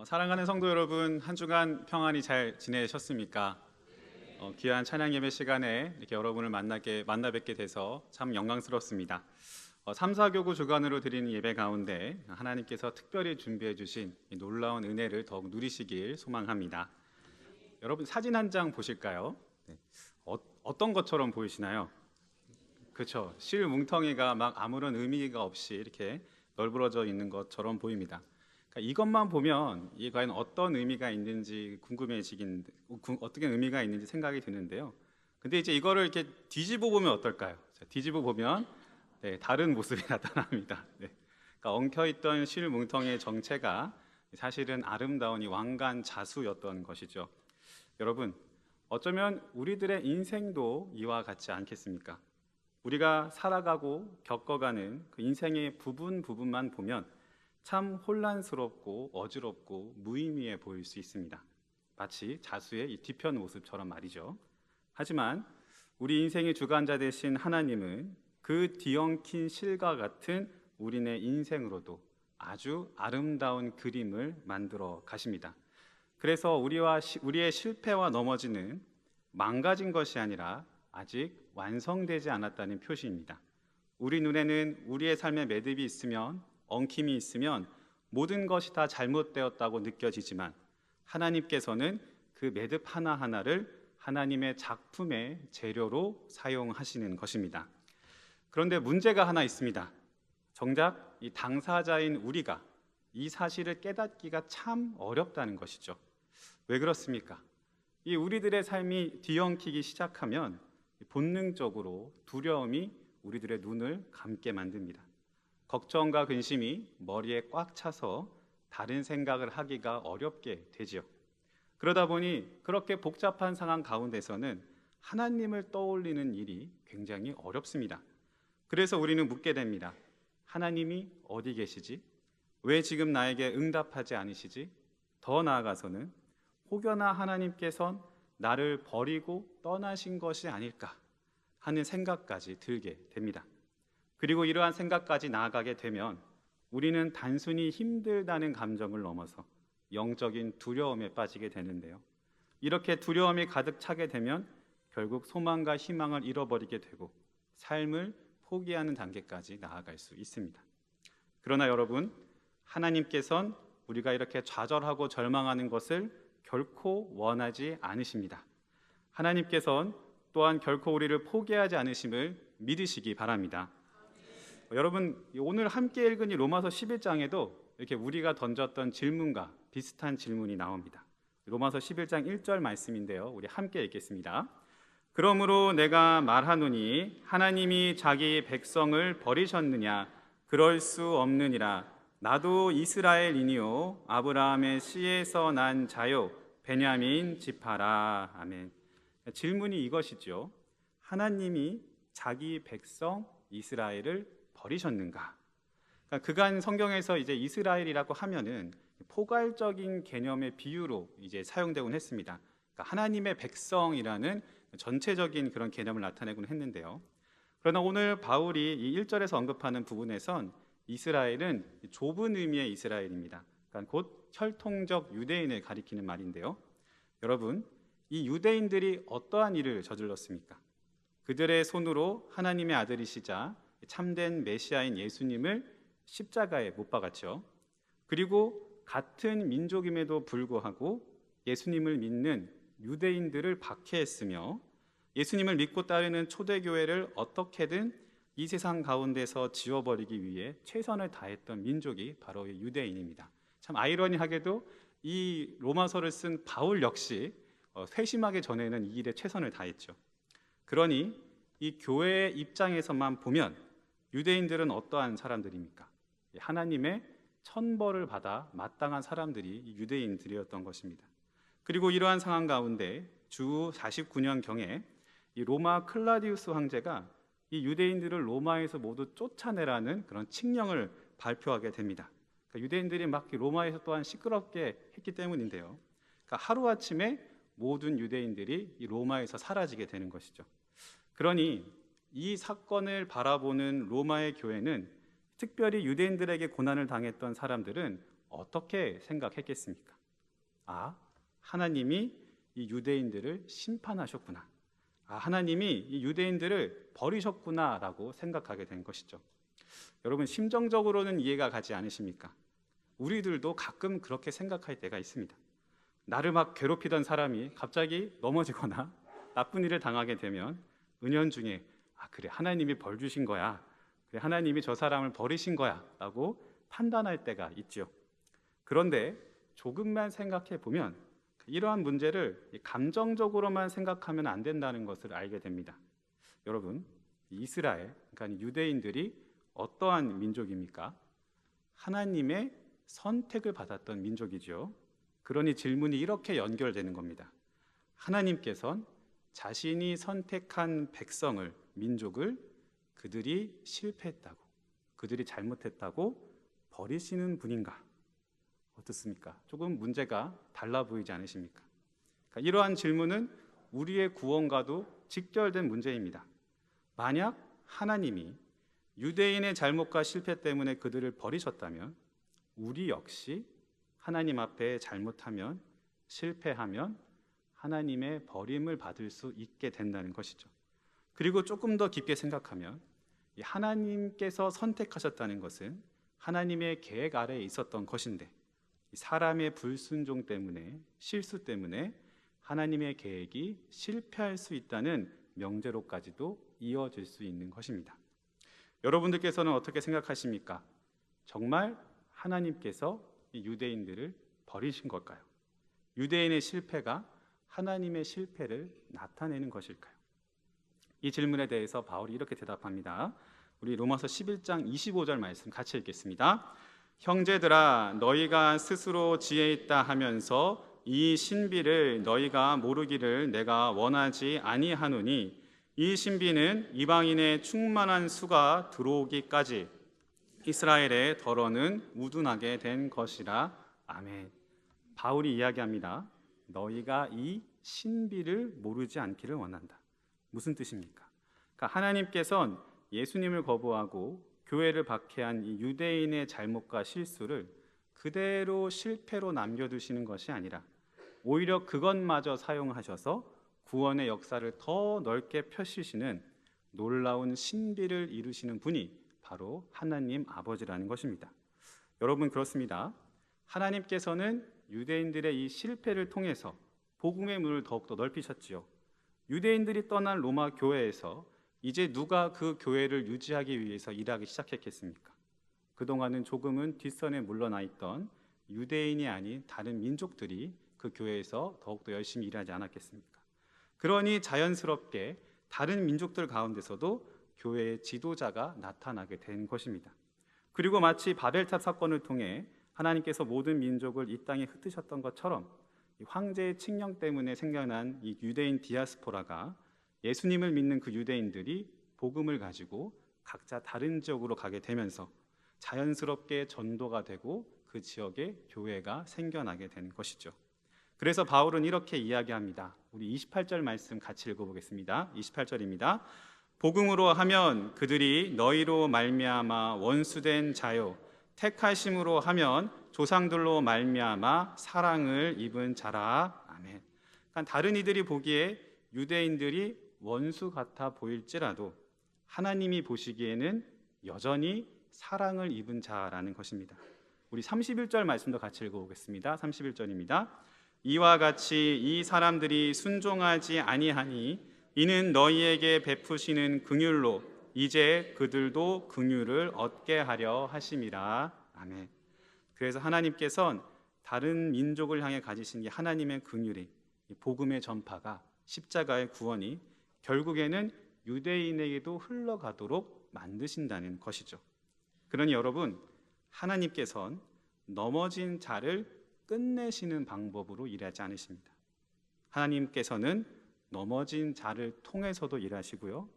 사랑하는 성도 여러분, 한 주간 평안히 잘 지내셨습니까? 귀한 찬양 예배 시간에 이렇게 여러분을 만나 뵙게 돼서 참 영광스럽습니다. 3, 4교구 주간으로 드리는 예배 가운데 하나님께서 특별히 준비해 주신 이 놀라운 은혜를 더욱 누리시길 소망합니다. 여러분 사진 한 장 보실까요? 네. 어떤 것처럼 보이시나요? 그렇죠. 실 뭉텅이가 막 아무런 의미가 없이 이렇게 널브러져 있는 것처럼 보입니다. 그러니까 이것만 보면 이게 과연 어떤 의미가 있는지 어떻게 의미가 있는지 생각이 드는데요. 근데 이제 이거를 이렇게 뒤집어 보면 어떨까요? 자, 뒤집어 보면 다른 모습이 나타납니다. 네. 그러니까 엉켜있던 실 뭉텅이의 정체가 사실은 아름다운 이 왕관 자수였던 것이죠. 여러분, 어쩌면 우리들의 인생도 이와 같지 않겠습니까? 우리가 살아가고 겪어가는 그 인생의 부분만 보면 참 혼란스럽고 어지럽고 무의미해 보일 수 있습니다. 마치 자수의 이 뒤편 모습처럼 말이죠. 하지만 우리 인생의 주관자 되신 하나님은 그 뒤엉킨 실과 같은 우리네 인생으로도 아주 아름다운 그림을 만들어 가십니다. 그래서 우리의 실패와 넘어지는 망가진 것이 아니라 아직 완성되지 않았다는 표시입니다. 우리 눈에는 우리의 삶에 매듭이 있으면, 엉킴이 있으면 모든 것이 다 잘못되었다고 느껴지지만 하나님께서는 그 매듭 하나하나를 하나님의 작품의 재료로 사용하시는 것입니다. 그런데 문제가 하나 있습니다. 정작 이 당사자인 우리가 이 사실을 깨닫기가 참 어렵다는 것이죠. 왜 그렇습니까? 이 우리들의 삶이 뒤엉키기 시작하면 본능적으로 두려움이 우리들의 눈을 감게 만듭니다. 걱정과 근심이 머리에 꽉 차서 다른 생각을 하기가 어렵게 되지요. 그러다 보니 그렇게 복잡한 상황 가운데서는 하나님을 떠올리는 일이 굉장히 어렵습니다. 그래서 우리는 묻게 됩니다. 하나님이 어디 계시지? 왜 지금 나에게 응답하지 않으시지? 더 나아가서는 혹여나 하나님께선 나를 버리고 떠나신 것이 아닐까 하는 생각까지 들게 됩니다. 그리고 이러한 생각까지 나아가게 되면 우리는 단순히 힘들다는 감정을 넘어서 영적인 두려움에 빠지게 되는데요. 이렇게 두려움이 가득 차게 되면 결국 소망과 희망을 잃어버리게 되고 삶을 포기하는 단계까지 나아갈 수 있습니다. 그러나 여러분, 하나님께서는 우리가 이렇게 좌절하고 절망하는 것을 결코 원하지 않으십니다. 하나님께서는 또한 결코 우리를 포기하지 않으심을 믿으시기 바랍니다. 여러분, 오늘 함께 읽은 이 로마서 11장에도 이렇게 우리가 던졌던 질문과 비슷한 질문이 나옵니다. 로마서 11장 1절 말씀인데요. 우리 함께 읽겠습니다. 그러므로 내가 말하노니 하나님이 자기 백성을 버리셨느냐? 그럴 수 없느니라. 나도 이스라엘이니요 아브라함의 씨에서 난 자요 베냐민 지파라. 아멘. 질문이 이것이죠. 하나님이 자기 백성 이스라엘을 버리셨는가? 그러니까 그간 성경에서 이제 이스라엘이라고 하면은 포괄적인 개념의 비유로 이제 사용되곤 했습니다. 그러니까 하나님의 백성이라는 전체적인 그런 개념을 나타내곤 했는데요. 그러나 오늘 바울이 이 1절에서 언급하는 부분에선 이스라엘은 좁은 의미의 이스라엘입니다. 그러니까 곧 혈통적 유대인을 가리키는 말인데요. 여러분, 이 유대인들이 어떠한 일을 저질렀습니까? 그들의 손으로 하나님의 아들이시자 참된 메시아인 예수님을 십자가에 못 박았죠. 그리고 같은 민족임에도 불구하고 예수님을 믿는 유대인들을 박해했으며 예수님을 믿고 따르는 초대교회를 어떻게든 이 세상 가운데서 지워버리기 위해 최선을 다했던 민족이 바로 유대인입니다. 참 아이러니하게도 이 로마서를 쓴 바울 역시 회심하기 전에는 이 일에 최선을 다했죠. 그러니 이 교회의 입장에서만 보면 유대인들은 어떠한 사람들입니까? 하나님의 천벌을 받아 마땅한 사람들이 유대인들이었던 것입니다. 그리고 이러한 상황 가운데 주 49년경에 이 로마 클라디우스 황제가 이 유대인들을 로마에서 모두 쫓아내라는 그런 칙령을 발표하게 됩니다. 그러니까 유대인들이 막 로마에서 또한 시끄럽게 했기 때문인데요. 그러니까 하루아침에 모든 유대인들이 이 로마에서 사라지게 되는 것이죠. 그러니 이 사건을 바라보는 로마의 교회는 특별히 유대인들에게 고난을 당했던 사람들은 어떻게 생각했겠습니까? 아, 하나님이 이 유대인들을 심판하셨구나. 아, 하나님이 이 유대인들을 버리셨구나라고 생각하게 된 것이죠. 여러분, 심정적으로는 이해가 가지 않으십니까? 우리들도 가끔 그렇게 생각할 때가 있습니다. 나를 막 괴롭히던 사람이 갑자기 넘어지거나 나쁜 일을 당하게 되면 은연중에 아, 그래, 하나님이 벌 주신 거야. 그래, 하나님이 저 사람을 버리신 거야 라고 판단할 때가 있죠. 그런데 조금만 생각해 보면 이러한 문제를 감정적으로만 생각하면 안 된다는 것을 알게 됩니다. 여러분, 이스라엘, 그러니까 유대인들이 어떠한 민족입니까? 하나님의 선택을 받았던 민족이죠. 그러니 질문이 이렇게 연결되는 겁니다. 하나님께서는 자신이 선택한 백성을, 민족을 그들이 실패했다고, 그들이 잘못했다고 버리시는 분인가? 어떻습니까? 조금 문제가 달라 보이지 않으십니까? 그러니까 이러한 질문은 우리의 구원과도 직결된 문제입니다. 만약 하나님이 유대인의 잘못과 실패 때문에 그들을 버리셨다면 우리 역시 하나님 앞에 잘못하면, 실패하면 하나님의 버림을 받을 수 있게 된다는 것이죠. 그리고 조금 더 깊게 생각하면 하나님께서 선택하셨다는 것은 하나님의 계획 아래에 있었던 것인데 사람의 불순종 때문에, 실수 때문에 하나님의 계획이 실패할 수 있다는 명제로까지도 이어질 수 있는 것입니다. 여러분들께서는 어떻게 생각하십니까? 정말 하나님께서 이 유대인들을 버리신 걸까요? 유대인의 실패가 하나님의 실패를 나타내는 것일까요? 이 질문에 대해서 바울이 이렇게 대답합니다. 우리 로마서 11장 25절 말씀 같이 읽겠습니다. 형제들아, 너희가 스스로 지혜 있다 하면서 이 신비를 너희가 모르기를 내가 원하지 아니하노니 이 신비는 이방인의 충만한 수가 들어오기까지 이스라엘의 덜어는 우둔하게 된 것이라. 아멘. 바울이 이야기합니다. 너희가 이 신비를 모르지 않기를 원한다. 무슨 뜻입니까? 그러니까 하나님께서는 예수님을 거부하고 교회를 박해한 이 유대인의 잘못과 실수를 그대로 실패로 남겨두시는 것이 아니라 오히려 그것마저 사용하셔서 구원의 역사를 더 넓게 펼치시는 놀라운 신비를 이루시는 분이 바로 하나님 아버지라는 것입니다. 여러분, 그렇습니다. 하나님께서는 유대인들의 이 실패를 통해서 복음의 문을 더욱더 넓히셨지요. 유대인들이 떠난 로마 교회에서 이제 누가 그 교회를 유지하기 위해서 일하기 시작했겠습니까? 그동안은 조금은 뒷선에 물러나 있던 유대인이 아닌 다른 민족들이 그 교회에서 더욱더 열심히 일하지 않았겠습니까? 그러니 자연스럽게 다른 민족들 가운데서도 교회의 지도자가 나타나게 된 것입니다. 그리고 마치 바벨탑 사건을 통해 하나님께서 모든 민족을 이 땅에 흩으셨던 것처럼 황제의 칙령 때문에 생겨난 이 유대인 디아스포라가 예수님을 믿는 그 유대인들이 복음을 가지고 각자 다른 지역으로 가게 되면서 자연스럽게 전도가 되고 그 지역에 교회가 생겨나게 된 것이죠. 그래서 바울은 이렇게 이야기합니다. 우리 28절 말씀 같이 읽어보겠습니다. 28절입니다. 복음으로 하면 그들이 너희로 말미암아 원수된 자요, 택하심으로 하면 조상들로 말미암아 사랑을 입은 자라. 아멘. 그러니까 다른 이들이 보기에 유대인들이 원수 같아 보일지라도 하나님이 보시기에는 여전히 사랑을 입은 자라는 것입니다. 우리 31절 말씀도 같이 읽어보겠습니다. 31절입니다. 이와 같이 이 사람들이 순종하지 아니하니 이는 너희에게 베푸시는 긍휼로 이제 그들도 긍휼을 얻게 하려 하심이라. 아멘. 그래서 하나님께서는 다른 민족을 향해 가지신 이 하나님의 긍휼이, 복음의 전파가, 십자가의 구원이 결국에는 유대인에게도 흘러가도록 만드신다는 것이죠. 그러니 여러분, 하나님께서는 넘어진 자를 끝내시는 방법으로 일하지 않으십니다. 하나님께서는 넘어진 자를 통해서도 일하시고요.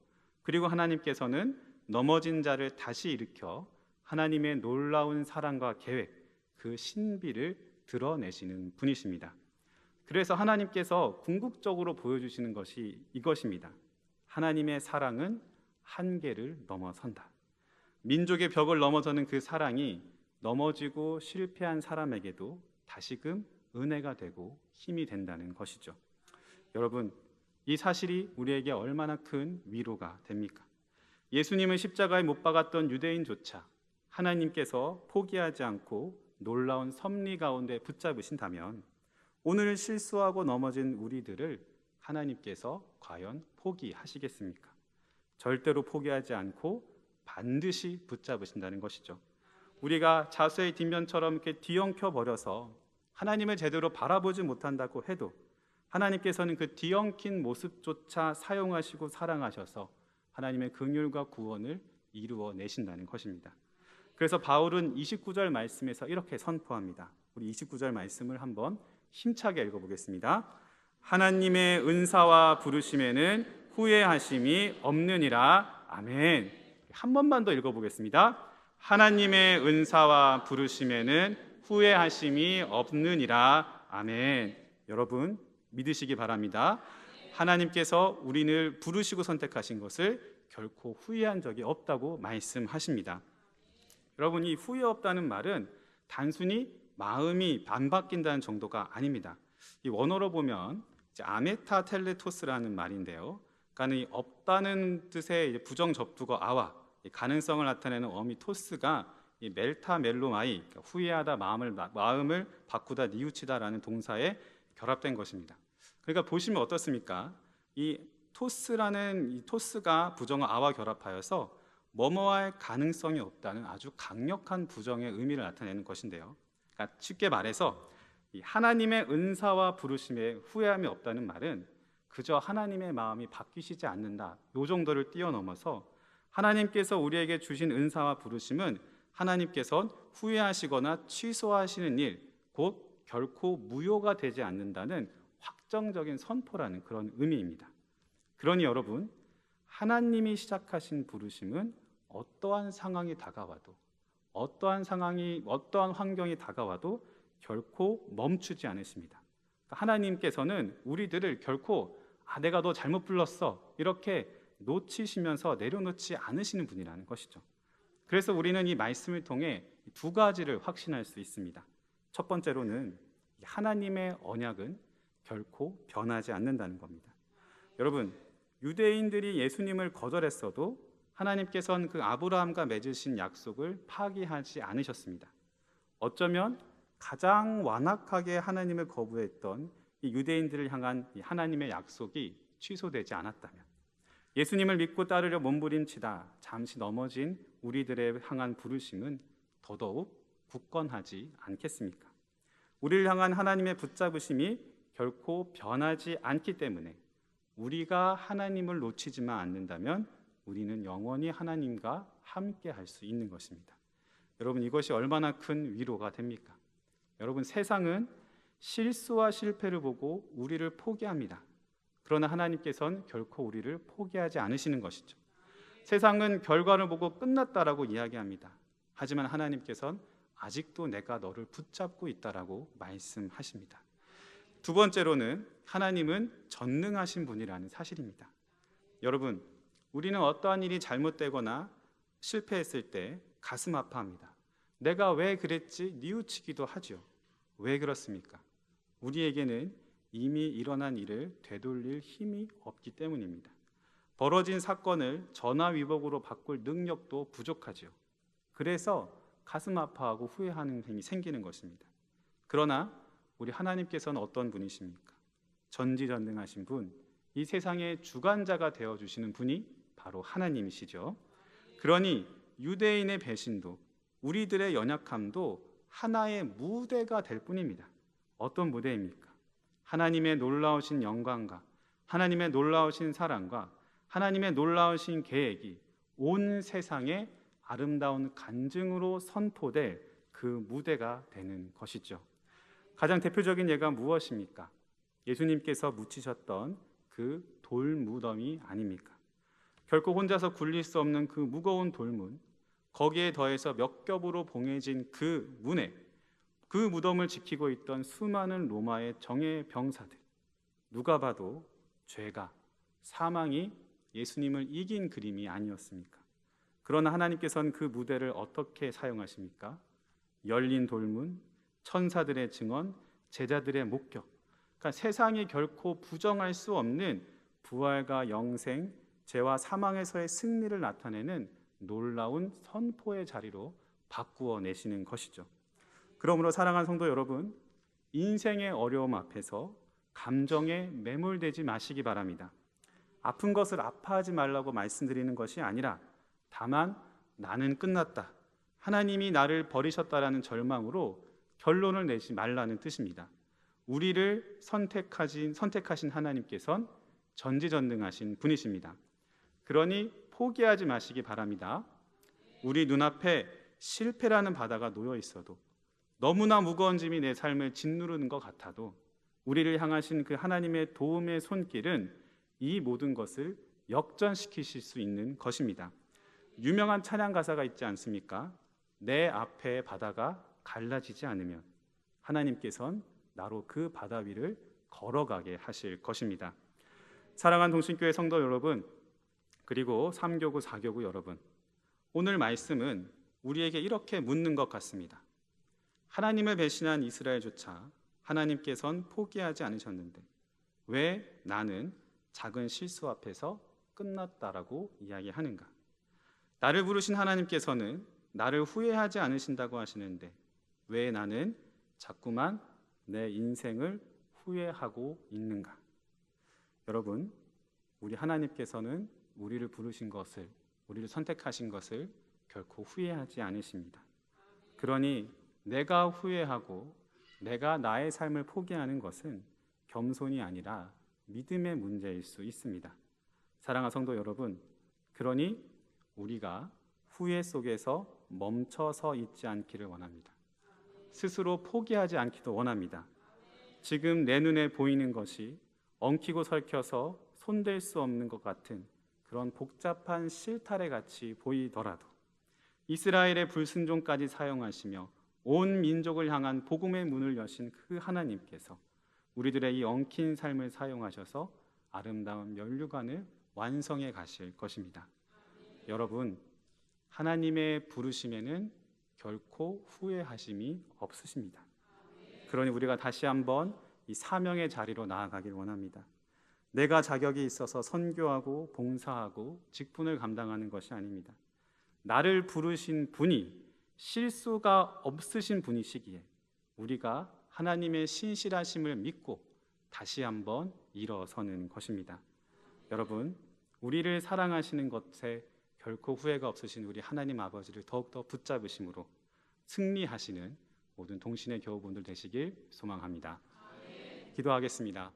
그리고 하나님께서는 넘어진 자를 다시 일으켜 하나님의 놀라운 사랑과 계획, 그 신비를 드러내시는 분이십니다. 그래서 하나님께서 궁극적으로 보여주시는 것이 이것입니다. 하나님의 사랑은 한계를 넘어선다. 민족의 벽을 넘어서는 그 사랑이 넘어지고 실패한 사람에게도 다시금 은혜가 되고 힘이 된다는 것이죠. 여러분, 이 사실이 우리에게 얼마나 큰 위로가 됩니까? 예수님을 십자가에 못 박았던 유대인조차 하나님께서 포기하지 않고 놀라운 섭리 가운데 붙잡으신다면 오늘 실수하고 넘어진 우리들을 하나님께서 과연 포기하시겠습니까? 절대로 포기하지 않고 반드시 붙잡으신다는 것이죠. 우리가 자수의 뒷면처럼 이렇게 뒤엉켜 버려서 하나님을 제대로 바라보지 못한다고 해도 하나님께서는 그 뒤엉킨 모습조차 사용하시고 사랑하셔서 하나님의 긍휼과 구원을 이루어 내신다는 것입니다. 그래서 바울은 29절 말씀에서 이렇게 선포합니다. 우리 29절 말씀을 한번 힘차게 읽어보겠습니다. 하나님의 은사와 부르심에는 후회하심이 없느니라. 아멘. 한 번만 더 읽어보겠습니다. 하나님의 은사와 부르심에는 후회하심이 없느니라. 아멘. 여러분 믿으시기 바랍니다. 하나님께서 우리를 부르시고 선택하신 것을 결코 후회한 적이 없다고 말씀하십니다. 여러분, 이 후회 없다는 말은 단순히 마음이 안 바뀐다는 정도가 아닙니다. 이 원어로 보면 아메타 텔레토스라는 말인데요. 그러니까 이 없다는 뜻의 부정 접두어 아와 가능성을 나타내는 어미 토스가 이 멜타 멜로마이, 그러니까 후회하다, 마음을 바꾸다, 뉘우치다라는 동사에 결합된 것입니다. 그러니까 보시면 어떻습니까? 이 토스라는 이 토스가 부정어 아와 결합하여서 뭐뭐할 가능성이 없다는 아주 강력한 부정의 의미를 나타내는 것인데요. 그러니까 쉽게 말해서 이 하나님의 은사와 부르심에 후회함이 없다는 말은 그저 하나님의 마음이 바뀌시지 않는다, 이 정도를 뛰어넘어서 하나님께서 우리에게 주신 은사와 부르심은 하나님께서 후회하시거나 취소하시는 일, 곧 결코 무효가 되지 않는다는 확정적인 선포라는 그런 의미입니다. 그러니 여러분, 하나님이 시작하신 부르심은 어떠한 상황이 다가와도, 어떠한 환경이 다가와도 결코 멈추지 않으십니다. 하나님께서는 우리들을 결코 내가 너 잘못 불렀어 이렇게 놓치시면서 내려놓지 않으시는 분이라는 것이죠. 그래서 우리는 이 말씀을 통해 두 가지를 확신할 수 있습니다. 첫 번째로는 하나님의 언약은 결코 변하지 않는다는 겁니다. 여러분, 유대인들이 예수님을 거절했어도 하나님께서는 그 아브라함과 맺으신 약속을 파기하지 않으셨습니다. 어쩌면 가장 완악하게 하나님을 거부했던 이 유대인들을 향한 이 하나님의 약속이 취소되지 않았다면, 예수님을 믿고 따르려 몸부림치다 잠시 넘어진 우리들의 향한 부르심은 더더욱 굳건하지 않겠습니까? 우리를 향한 하나님의 붙잡으심이 결코 변하지 않기 때문에 우리가 하나님을 놓치지만 않는다면 우리는 영원히 하나님과 함께 할 수 있는 것입니다. 여러분, 이것이 얼마나 큰 위로가 됩니까? 여러분, 세상은 실수와 실패를 보고 우리를 포기합니다. 그러나 하나님께서는 결코 우리를 포기하지 않으시는 것이죠. 세상은 결과를 보고 끝났다라고 이야기합니다. 하지만 하나님께서는 아직도 내가 너를 붙잡고 있다라고 말씀하십니다. 두 번째로는 하나님은 전능하신 분이라는 사실입니다. 여러분, 우리는 어떠한 일이 잘못되거나 실패했을 때 가슴 아파합니다. 내가 왜 그랬지? 뉘우치기도 하죠. 왜 그렇습니까? 우리에게는 이미 일어난 일을 되돌릴 힘이 없기 때문입니다. 벌어진 사건을 전화위복으로 바꿀 능력도 부족하죠. 그래서 가슴 아파하고 후회하는 행위 생기는 것입니다. 그러나 우리 하나님께서는 어떤 분이십니까? 전지전능하신 분, 이 세상의 주관자가 되어주시는 분이 바로 하나님이시죠. 그러니 유대인의 배신도, 우리들의 연약함도 하나의 무대가 될 뿐입니다. 어떤 무대입니까? 하나님의 놀라우신 영광과 하나님의 놀라우신 사랑과 하나님의 놀라우신 계획이 온 세상에 아름다운 간증으로 선포될 그 무대가 되는 것이죠. 가장 대표적인 예가 무엇입니까? 예수님께서 묻히셨던 그 돌무덤이 아닙니까? 결코 혼자서 굴릴 수 없는 그 무거운 돌문, 거기에 더해서 몇 겹으로 봉해진 그 문에 그 무덤을 지키고 있던 수많은 로마의 정예 병사들, 누가 봐도 죄가, 사망이 예수님을 이긴 그림이 아니었습니까? 그러나 하나님께서는 그 무대를 어떻게 사용하십니까? 열린 돌문, 천사들의 증언, 제자들의 목격. 그러니까 세상이 결코 부정할 수 없는 부활과 영생, 죄와 사망에서의 승리를 나타내는 놀라운 선포의 자리로 바꾸어 내시는 것이죠. 그러므로 사랑하는 성도 여러분, 인생의 어려움 앞에서 감정에 매몰되지 마시기 바랍니다. 아픈 것을 아파하지 말라고 말씀드리는 것이 아니라 다만 나는 끝났다, 하나님이 나를 버리셨다라는 절망으로 결론을 내지 말라는 뜻입니다. 우리를 선택하신 하나님께서는 전지전능하신 분이십니다. 그러니 포기하지 마시기 바랍니다. 우리 눈앞에 실패라는 바다가 놓여 있어도, 너무나 무거운 짐이 내 삶을 짓누르는 것 같아도 우리를 향하신 그 하나님의 도움의 손길은 이 모든 것을 역전시키실 수 있는 것입니다. 유명한 찬양 가사가 있지 않습니까? 내 앞에 바다가 갈라지지 않으면 하나님께서는 나로 그 바다 위를 걸어가게 하실 것입니다. 사랑하는 동신교회 성도 여러분, 그리고 3교구, 4교구 여러분, 오늘 말씀은 우리에게 이렇게 묻는 것 같습니다. 하나님을 배신한 이스라엘조차 하나님께서는 포기하지 않으셨는데 왜 나는 작은 실수 앞에서 끝났다라고 이야기하는가? 나를 부르신 하나님께서는 나를 후회하지 않으신다고 하시는데 왜 나는 자꾸만 내 인생을 후회하고 있는가? 여러분, 우리 하나님께서는 우리를 부르신 것을, 우리를 선택하신 것을 결코 후회하지 않으십니다. 그러니 내가 후회하고 내가 나의 삶을 포기하는 것은 겸손이 아니라 믿음의 문제일 수 있습니다. 사랑하는 성도 여러분, 그러니 우리가 후회 속에서 멈춰서 있지 않기를 원합니다. 스스로 포기하지 않기도 원합니다. 지금 내 눈에 보이는 것이 엉키고 설켜서 손댈 수 없는 것 같은 그런 복잡한 실타래 같이 보이더라도 이스라엘의 불순종까지 사용하시며 온 민족을 향한 복음의 문을 여신 그 하나님께서 우리들의 이 엉킨 삶을 사용하셔서 아름다운 면류관을 완성해 가실 것입니다. 여러분, 하나님의 부르심에는 결코 후회하심이 없으십니다. 그러니 우리가 다시 한번 이 사명의 자리로 나아가길 원합니다. 내가 자격이 있어서 선교하고 봉사하고 직분을 감당하는 것이 아닙니다. 나를 부르신 분이 실수가 없으신 분이시기에 우리가 하나님의 신실하심을 믿고 다시 한번 일어서는 것입니다. 여러분, 우리를 사랑하시는 것에 결코 후회가 없으신 우리 하나님 아버지를 더욱더 붙잡으심으로 승리하시는 모든 동신의 교우분들 되시길 소망합니다. 기도하겠습니다.